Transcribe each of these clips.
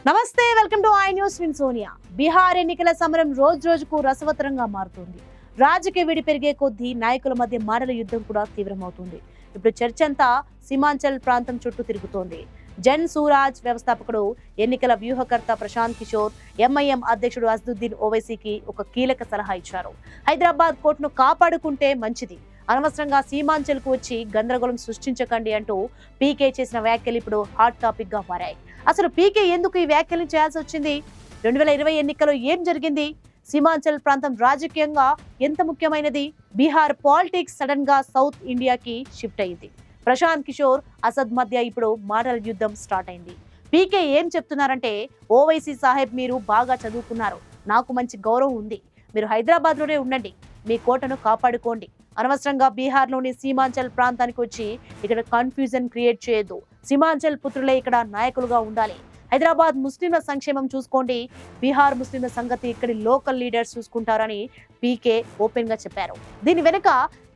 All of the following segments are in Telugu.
నమస్తే, welcome to I news win Sonia. Bihar ఎన్నికల సమరం రోజుకు రసవత్తరంగా మారుతుంది. రాజకీయ వేడి పెరిగే కొద్దీ నాయకుల మధ్య మాటల యుద్ధం కూడా తీవ్రమవుతుంది. ఇప్పుడు చర్చ అంతా సీమాంచల్ ప్రాంతం చుట్టూ తిరుగుతోంది. జన్ సూరాజ్ వ్యవస్థాపకుడు, ఎన్నికల వ్యూహకర్త ప్రశాంత్ కిషోర్ ఎంఐఎం అధ్యక్షుడు అసదుద్దీన్ ఓవైసీకి ఒక కీలక సలహా ఇచ్చారు. హైదరాబాద్ కోర్టును కాపాడుకుంటే మంచిది, అనవసరంగా సీమాంచల్ కు వచ్చి గందరగోళం సృష్టించకండి అంటూ పీకే చేసిన వ్యాఖ్యలు ఇప్పుడు హాట్ టాపిక్ గా మారాయి. అసలు పీకే ఎందుకు ఈ వ్యాఖ్యలు చేయాల్సి వచ్చింది? 2020 ఎన్నికల్లో ఏం జరిగింది? సీమాంచల్ ప్రాంతం రాజకీయంగా ఎంత ముఖ్యమైనది? బీహార్ పాలిటిక్స్ సడన్ గా సౌత్ ఇండియాకి షిఫ్ట్ అయింది. ప్రశాంత్ కిషోర్, అసద్ మధ్య ఇప్పుడు మాటల యుద్ధం స్టార్ట్ అయింది. పీకే ఏం చెప్తున్నారంటే, ఓవైసీ సాహెబ్, మీరు బాగా చదువుకున్నారు, నాకు మంచి గౌరవం ఉంది, మీరు హైదరాబాద్ లోనే ఉండండి, మీ కోటను కాపాడుకోండి, అనవసరంగా బీహార్లోని సీమాంచల్ ప్రాంతానికి వచ్చి ఇక్కడ కన్ఫ్యూజన్ క్రియేట్ చేయొద్దు, సీమాంచల్ పుత్రులే ఇక్కడ నాయకులుగా ఉండాలి, హైదరాబాద్ ముస్లింల సంక్షేమం చూసుకోండి, బీహార్ ముస్లింల సంగతి ఇక్కడి లోకల్ లీడర్స్ చూసుకుంటారని పీకే ఓపెన్ గా చెప్పారు. దీని వెనుక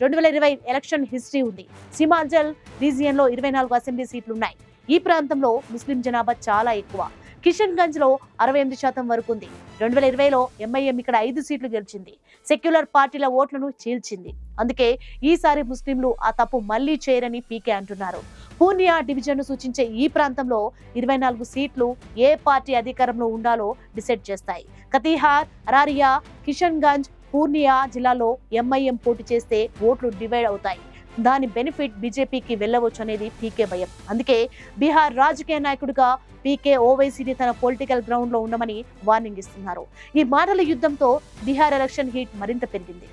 2020 ఎలక్షన్ హిస్టరీ ఉంది. సీమాంచల్ రీజియన్ లో 24 అసెంబ్లీ సీట్లు ఉన్నాయి. ఈ ప్రాంతంలో ముస్లిం జనాభా చాలా ఎక్కువ. కిషన్ గంజ్ లో 68% వరకు ఉంది. 2020లో ఎంఐఎం ఇక్కడ 5 సీట్లు గెలిచింది. సెక్యులర్ పార్టీల ఓట్లను చీల్చింది. అందుకే ఈసారి ముస్లింలు ఆ తప్పు మళ్లీ చేయరని పీకే అంటున్నారు. పూర్నియా డివిజన్ ను సూచించే ఈ ప్రాంతంలో 24 సీట్లు ఏ పార్టీ అధికారంలో ఉండాలో డిసైడ్ చేస్తాయి. కతిహార్, అరారియా, కిషన్ గంజ్, పూర్నియా జిల్లాలో ఎంఐఎం పోటీ చేస్తే ఓట్లు డివైడ్ అవుతాయి. దాని బెనిఫిట్ బీజేపీకి వెళ్ళవచ్చు అనేది పీకే భయం. అందుకే బీహార్ రాజకీయ నాయకుడిగా పీకే ఓవైసీని తన పొలిటికల్ గ్రౌండ్ లో ఉండమని వార్నింగ్ ఇస్తున్నారు. ఈ మాటల యుద్ధంతో బీహార్ ఎలక్షన్ హీట్ మరింత పెరిగింది.